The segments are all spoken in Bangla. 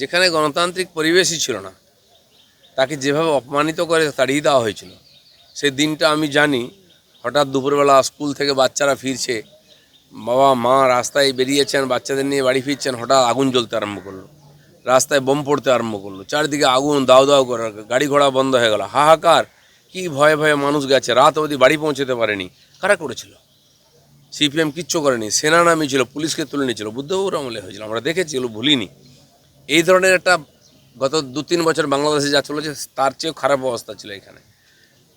যেখানে গণতান্ত্রিক পরিবেশই ছিল না, তাকে যেভাবে অপমানিত করে তাড়িয়ে দেওয়া হয়েছিল, সেই দিনটা আমি জানি। হঠাৎ দুপুরবেলা স্কুল থেকে বাচ্চারা ফিরছে, বাবা মা রাস্তায় বেরিয়েছেন, বাচ্চাদের নিয়ে বাড়ি ফিরছেন, হঠাৎ আগুন জ্বলতে আরম্ভ করলো, রাস্তায় বোম পড়তে আরম্ভ করলো, চারিদিকে আগুন দাউ দাউ করে, গাড়ি ঘোড়া বন্ধ হয়ে গেল, হাহাকার। কি ভয়ে ভয়ে মানুষ গেছে, রাত অবধি বাড়ি পৌঁছতে পারেনি। কারা করেছিল? সিপিএম কিচ্ছু করেনি, সেনা নামিয়েছিল, পুলিশকে তুলে নিয়েছিল, বুদ্ধবাবুর আমলে হয়েছিল, আমরা দেখেছি, এগুলো ভুলিনি। এই ধরনের একটা গত 2-3 বছর বাংলাদেশে যা চলেছে তার চেয়েও খারাপ অবস্থা ছিল এখানে।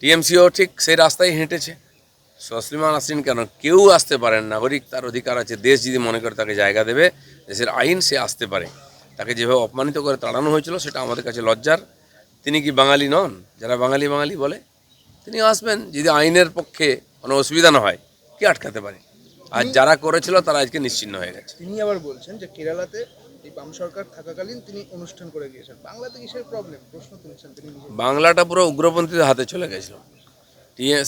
টিএমসিও ঠিক সেই রাস্তায় হেঁটেছে। তসলিমা নাসরিন কেন? কেউ আসতে পারেন, নাগরিক তার অধিকার আছে, দেশ যদি মনে করে তাকে জায়গা দেবে, দেশের আইন, সে আসতে পারে। তাকে যেভাবে অপমানিত করে তাড়ানো হয়েছিল সেটা আমাদের কাছে লজ্জার। তিনি কি বাঙালি নন? যারা বাঙালি বাঙালি বলে, তিনি আসবেন যদি আইনের পক্ষে কোনো অসুবিধা না হয়, কি আটকাতে পারে? আর যারা করেছিল তারা আজকে নিশ্চিহ্ন হয়ে গেছে। তিনি আবার বলছেন যে কেরালাতে এই বাম সরকার থাকাকালীন তিনি অনুষ্ঠান করে গিয়েছেন, বাংলাতে কিসের প্রবলেম প্রশ্ন তুলছেন তিনি নিজে। বাংলাটা পুরো উগ্রপন্থীদের হাতে চলে গেছিল।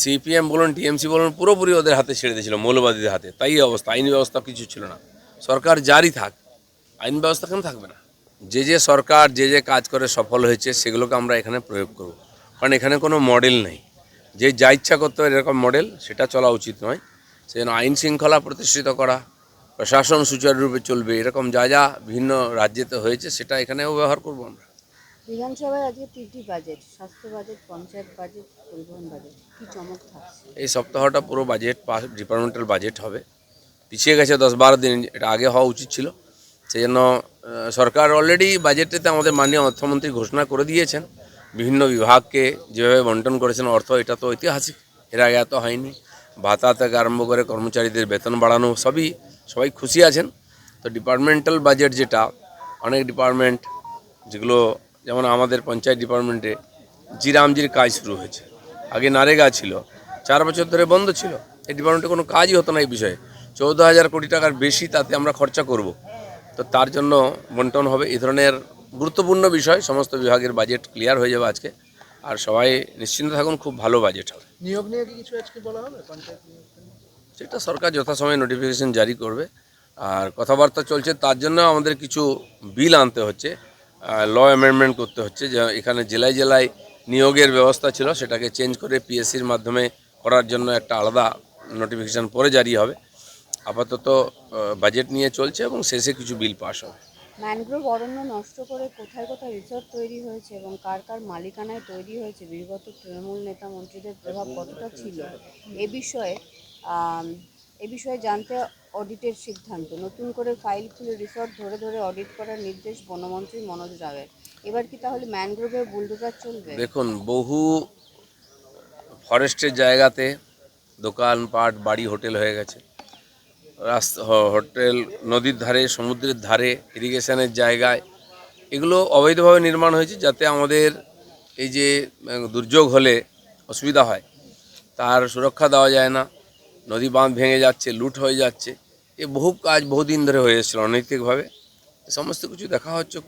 সিপিএম বলুন, টিএমসি বলুন, পুরোপুরি ওদের হাতে ছেড়ে দিয়েছিল, মৌলবাদীদের হাতে। তাই অবস্থা, আইন ব্যবস্থা কিছু ছিল না। সরকার জারি থাক, আইন ব্যবস্থা কেন থাকবে না? যে যে সরকার যে যে কাজ করে সফল হয়েছে সেগুলোকে আমরা এখানে প্রয়োগ করব, কারণ এখানে কোনো মডেল নেই। যে যা ইচ্ছা করতে হয় এরকম মডেল, সেটা চলা উচিত নয়। সেজন্য আইন শৃঙ্খলা প্রতিষ্ঠিত করা, প্রশাসন সুচারুরূপে চলবে, এরকম যা যা বিভিন্ন রাজ্যেতে হয়েছে সেটা এখানেও ব্যবহার করব আমরা। বিধানসভায় আজকে 3টি বাজেট, স্বাস্থ্য বাজেট, পঞ্চায়েত বাজেট, পরিবহন বাজেট, কি চমক থাকছে? এই সপ্তাহটা পুরো বাজেট ডিপার্টমেন্টাল বাজেট হবে। পিছিয়ে গেছে 10-12 দিন, এটা আগে হওয়া উচিত ছিল। সেই জন্য সরকার অলরেডি বাজেটেতে আমাদের মাননীয় অর্থমন্ত্রী ঘোষণা করে দিয়েছেন বিভিন্ন বিভাগকে যেভাবে বন্টন করেছেন অর্থ, এটা তো ঐতিহাসিক, এর আগে এত হয়নি। ভাতা থেকে আরম্ভ করে কর্মচারীদের বেতন বাড়ানো, সবাই খুশি আছেন। তো ডিপার্টমেন্টাল বাজেট যেটা, অনেক ডিপার্টমেন্ট যেগুলো, যেমন আমাদের পঞ্চায়েত ডিপার্টমেন্টে জিরামজির কাজ শুরু হয়েছে। আগে নারেগা ছিল, 4 বছর ধরে বন্ধ ছিল। এই ডিপার্টমেন্টে কোনো কাজই হতো না এই বিষয়ে। 14,000 কোটি টাকার বেশি তাতে আমরা খরচা করব। তো তার জন্য বন্টন হবে। এই ধরনের গুরুত্বপূর্ণ বিষয়, সমস্ত বিভাগের বাজেট ক্লিয়ার হয়ে যাবে আজকে। আর সবাই নিশ্চিন্ত থাকুন, খুব ভালো বাজেট হবে। নিয়োগ নিয়ে কি কিছু আজকে বলা হবে পঞ্চায়েত নিয়োগ? সেটা সরকার যথাসময়ে নোটিফিকেশন জারি করবে। আর কথাবার্তা চলছে, তার জন্য আমাদের কিছু বিল আনতে হচ্ছে, ল অ্যামেন্ডমেন্ট করতে হচ্ছে। যে এখানে জেলায় জেলায় নিয়োগের ব্যবস্থা ছিল সেটাকে চেঞ্জ করে পিএসসির মাধ্যমে করার জন্য একটা আলাদা নোটিফিকেশান পরে জারি হবে। আপাতত বাজেট নিয়ে চলছে এবং শেষে কিছু বিল পাস হবে। ম্যানগ্রোভ অরণ্য নষ্ট করে কোথায় কোথায় রিসর্ট তৈরি হয়েছে এবং কার কার মালিকানায় তৈরি হয়েছে, বিগত তৃণমূল নেতা মন্ত্রীদের প্রভাব কতটা ছিল, এ বিষয়ে আম, এ বিষয়ে জানতে অডিটের সিদ্ধান্ত। নতুন করে ফাইল খুলে রিসর্ট ধরে ধরে অডিট করার নির্দেশ বনমন্ত্রী মনোজ রায়ের। এবার কি তাহলে ম্যানগ্রোভের বুলডোজার চলবে? দেখুন, বহু ফরেস্টের জায়গাতে দোকানপাট, বাড়ি, হোটেল হয়ে গেছে। হোটেল নদীর ধারে, সমুদ্রের ধারে, ইরিগেশনের জায়গায় এগুলো অবৈধভাবে নির্মাণ হয়েছে, যাতে আমাদের এই যে দুর্যোগ হলে অসুবিধা হয়, তার সুরক্ষা দেওয়া যায় না। নদী বাঁধ ভেঙে যাচ্ছে, লুট হয়ে যাচ্ছে। এ বহু কাজ বহুদিন ধরে হয়ে এসেছিল অনৈতিকভাবে। সমস্ত কিছু দেখা হচ্ছে,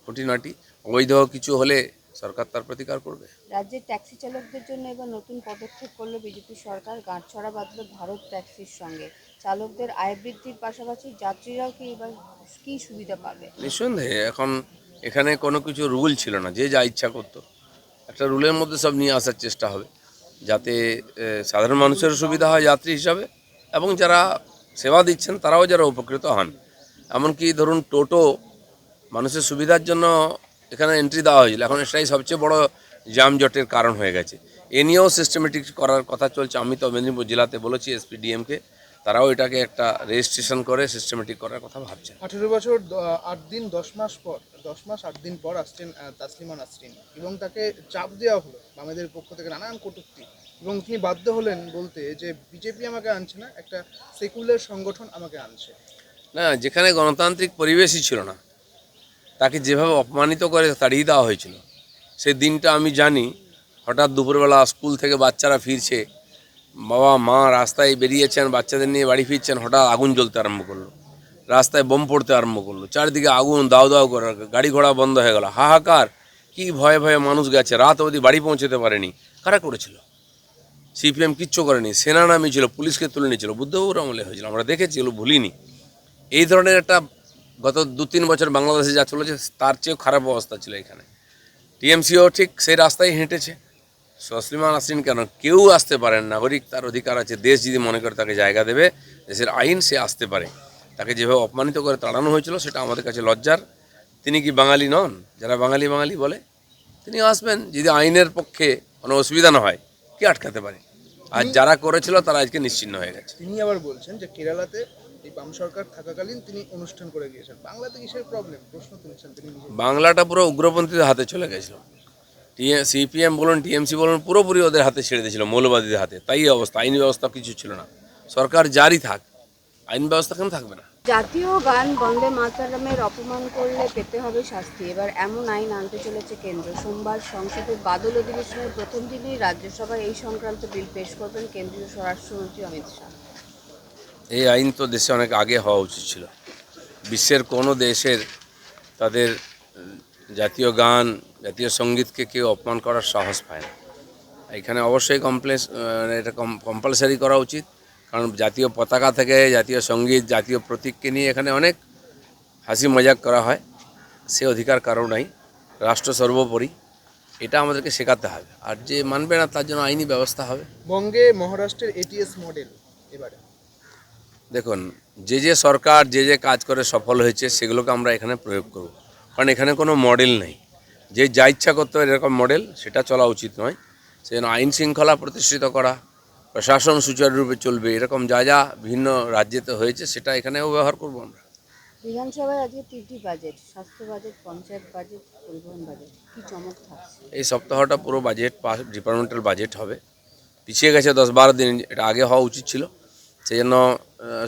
খুঁটিনাটি অবৈধ কিছু হলে সরকার তার প্রতিকার করবে। রাজ্যের ট্যাক্সি চালকদের জন্য এবার নতুন পদক্ষেপ করলো বিজেপি সরকার, গাঁটছড়া বাঁধল ভারত ট্যাক্সির সঙ্গে। চালকদের আয় বৃদ্ধির পাশাপাশি যাত্রীরাও কি এবার কি সুবিধা পাবে? নিঃসন্দেহে এখন এখানে কোনো কিছু রুল ছিল না, যে যা ইচ্ছা করতো। একটা রুলের মধ্যে সব নিয়ে আসার চেষ্টা হবে, যাতে সাধারণ মানুষের সুবিধা হয় যাত্রী হিসাবে, এবং যারা সেবা দিচ্ছেন তারাও যারা উপকৃত হন। এমনকি ধরুন টোটো মানুষের সুবিধার জন্য এখানে এন্ট্রি দেওয়া হয়েছিল, এখন এটাই সবচেয়ে বড় যানজটের কারণ হয়ে গেছে। এ নিয়েও সিস্টেমেটিক করার কথা চলছে। আমি তো মেদিনীপুর জেলাতে বলেছি এসপিডিএমকে, তারাও এটাকে একটা রেজিস্ট্রেশন করে সিস্টেমেটিক করার কথা ভাবছেন। 18 বছর 8 দিন 10 মাস পর, 10 মাস 8 দিন পর আসছেন তাসলিমা নাসরিন, এবং তাকে চাপ দেওয়া হলো বামেদের পক্ষ থেকে নানান কটূক্তি, এবং তিনি বাধ্য হলেন বলতে যে বিজেপি আমাকে আনছে না, একটা সেকুলার সংগঠন আমাকে আনছে। না, যেখানে গণতান্ত্রিক পরিবেশই ছিল না, তাকে যেভাবে অপমানিত করে তাড়িয়ে দেওয়া হয়েছিল, সেই দিনটা আমি জানি। হঠাৎ দুপুরবেলা স্কুল থেকে বাচ্চারা ফিরছে, বাবা মা রাস্তায় বেরিয়েছেন, বাচ্চাদের নিয়ে বাড়ি ফিরছেন, হঠাৎ আগুন জ্বলতে আরম্ভ করলো, রাস্তায় বোম পড়তে আরম্ভ করলো, চারিদিকে আগুন দাউ দাউ করে, গাড়ি ঘোড়া বন্ধ হয়ে গেল, হাহাকার। কি ভয়ে ভয়ে মানুষ গেছে, রাত অবধি বাড়ি পৌঁছতে পারেনি। কারা করেছিল? সিপিএম কিচ্ছু করেনি, সেনা নামিয়েছিল, পুলিশকে তুলে নিয়েছিল, বুদ্ধবাবুর আমলে হয়েছিল, আমরা দেখেছি, এগুলো ভুলিনি। এই ধরনের একটা গত 2-3 বছর বাংলাদেশে যা চলেছে তার চেয়েও খারাপ অবস্থা ছিল এখানে। টিএমসিও ঠিক সেই রাস্তায় হেঁটেছে। তসলিমা নাসরিন কেন, কেউ আসতে পারেন, নাগরিক তার অধিকার আছে, দেশ যদি মনে করে তাকে জায়গা দেবে, দেশের আইন সে আসতে পারে। তাকে যেভাবে অপমানিত করে তাড়ানো হয়েছিল সেটা আমাদের কাছে লজ্জার। তিনি কি বাঙালি নন? যারা বাঙালি বাঙালি বলে তিনি আসবেন, যদি আইনের পক্ষে কোনো অসুবিধা না হয়, কে আটকাতে পারে? আর যারা করেছিল তারা আজকে নিশ্চিহ্ন হয়ে গেছে। তিনি আবার বলছেন যে কেরালাতে এই বাম সরকার থাকাকালীন তিনি অনুষ্ঠান করে গিয়েছেন, বাংলাতে কিসের প্রবলেম প্রশ্ন তুলেছেন তিনি নিজে। বাংলাটা পুরো উগ্রপন্থীদের হাতে চলে গেছিল। সিপিএম বলুন, টিএমসি বলুন, পুরোপুরি ওদের হাতে ছেড়ে দিয়েছিল, মৌলবাদীদের হাতে। তাই এই অবস্থা, আইন ব্যবস্থা কিছু ছিল না। সরকার জারি থাক, আইন ব্যবস্থা কেন থাকবে না? জাতীয় গান বন্দে মাতরমের অপমান করলে পেতে হবে শাস্তি, এবার এমন আইন আনতে চলেছে কেন্দ্র। সোমবার সংসদের বাদল অধিবেশনের প্রথম দিনেই রাজ্যসভায় এই সংক্রান্ত বিল পেশ করবেন কেন্দ্রীয় স্বরাষ্ট্রমন্ত্রী অমিত শাহ। এই আইন তো দেশে অনেক আগে হওয়া উচিত ছিল। বিশ্বের কোনো দেশের তাদের জাতীয় গান, জাতীয় সঙ্গীতকে কেউ অপমান করার সাহস পায় না। এখানে অবশ্যই এটা কম্পালসারি করা উচিত, কারণ জাতীয় পতাকা থেকে জাতীয় সঙ্গীত, জাতীয় প্রতীককে নিয়ে এখানে অনেক হাসি মজাক করা হয়। সে অধিকার কারো নাই, রাষ্ট্র সর্বোপরি। এটা আমাদেরকে শেখাতে হবে, আর যে মানবে না তার জন্য আইনি ব্যবস্থা হবে। বঙ্গে মহারাষ্ট্রের এটিএস মডেল এবারে দেখুন, যে সরকার যে কাজ করে সফল হয়েছে সেগুলোকে আমরা এখানে প্রয়োগ করব, কারণ এখানে কোনো মডেল নেই। যে যা ইচ্ছা করতে হবে এরকম মডেল, সেটা চলা উচিত নয়। সেজন্য আইন শৃঙ্খলা প্রতিষ্ঠিত করা, প্রশাসন সুচারুরূপে চলবে, এরকম যা যা বিভিন্ন রাজ্যেতে হয়েছে সেটা এখানেও ব্যবহার করব আমরা। বিধানসভায় আজকে 3টি বাজেট, স্বাস্থ্য বাজেট, পঞ্চায়েত বাজেট, পরিবহন বাজেট, কি চমক থাকছে? এই সপ্তাহটা পুরো বাজেট ডিপার্টমেন্টাল বাজেট হবে। পিছিয়ে গেছে 10-12 দিন, এটা আগে হওয়া উচিত ছিল। সেই জন্য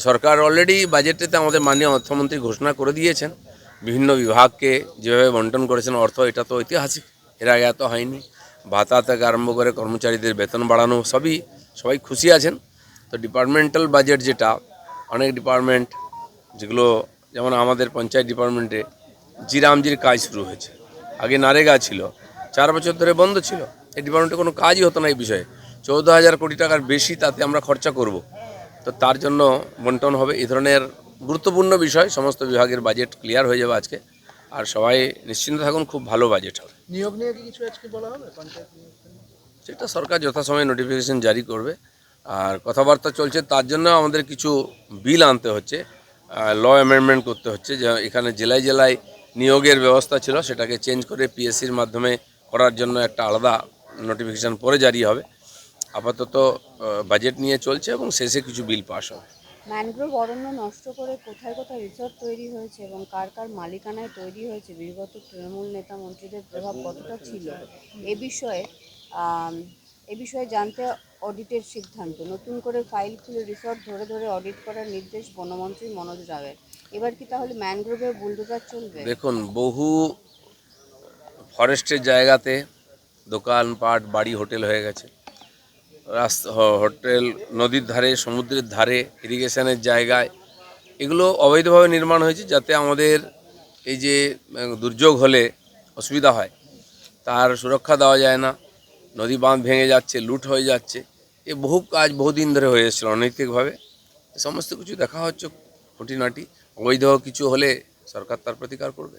সরকার অলরেডি বাজেটেতে আমাদের মাননীয় অর্থমন্ত্রী ঘোষণা করে দিয়েছেন বিভিন্ন বিভাগকে যেভাবে বন্টন করেছেন অর্থ, এটা তো ঐতিহাসিক, এর আগে এত হয়নি। ভাতা থেকে আরম্ভ করে কর্মচারীদের বেতন বাড়ানো, সবাই খুশি আছেন। তো ডিপার্টমেন্টাল বাজেট যেটা, অনেক ডিপার্টমেন্ট যেগুলো, যেমন আমাদের পঞ্চায়েত ডিপার্টমেন্টে জিরামজির কাজ শুরু হয়েছে। আগে নারেগা ছিল, 4 বছর ধরে বন্ধ ছিল। এই ডিপার্টমেন্টে কোনো কাজই হতো না এই বিষয়ে। 14,000 কোটি টাকার বেশি তাতে আমরা খরচা করব। তো তার জন্য বন্টন হবে। এই ধরনের গুরুত্বপূর্ণ বিষয়, সমস্ত বিভাগের বাজেট ক্লিয়ার হয়ে যাবে আজকে। আর সবাই নিশ্চিন্ত থাকুন, খুব ভালো বাজেট হবে। নিয়োগ নিয়ে কি কিছু আজকে বলা হবে পঞ্চায়েত নিয়োগ? সেটা সরকার যথাসময়ে নোটিফিকেশন জারি করবে। আর কথাবার্তা চলছে, তার জন্য আমাদের কিছু বিল আনতে হচ্ছে, ল অ্যামেন্ডমেন্ট করতে হচ্ছে। যে এখানে জেলায় জেলায় নিয়োগের ব্যবস্থা ছিল সেটাকে চেঞ্জ করে পিএসসির মাধ্যমে করার জন্য একটা আলাদা নোটিফিকেশান পরে জারি হবে। আপাতত বাজেট নিয়ে চলছে এবং শেষে কিছু বিল পাস হবে। ম্যানগ্রোভ অরণ্য নষ্ট করে কোথায় কোথায় রিসর্ট তৈরি হয়েছে এবং কার কার মালিকানায় তৈরি হয়েছে, বিগত তৃণমূল নেতা মন্ত্রীদের প্রভাব কতটা ছিল, এ বিষয়ে জানতে অডিটের সিদ্ধান্ত। নতুন করে ফাইল খুলে রিসর্ট ধরে ধরে অডিট করার নির্দেশ বনমন্ত্রী মনোজ রায়ের। এবার কি তাহলে ম্যানগ্রোভে বুলডোজার চলবে? দেখুন, বহু ফরেস্টের জায়গাতে দোকানপাট, বাড়ি, হোটেল হয়ে গেছে। হোটেল নদীর ধারে, সমুদ্রের ধারে, ইরিগেশনের জায়গায় এগুলো অবৈধভাবে নির্মাণ হয়েছে, যাতে আমাদের এই যে দুর্যোগ হলে অসুবিধা হয় তার সুরক্ষা দেওয়া যায় না। নদী বাঁধ ভেঙে যাচ্ছে, লুট হয়ে যাচ্ছে। এ বহু কাজ বহুদিন ধরে হয়ে এসেছিল অনৈতিকভাবে। সমস্ত কিছু দেখা হচ্ছে খুঁটিনাটি। অবৈধ কিছু হলে সরকার তার প্রতিকার করবে।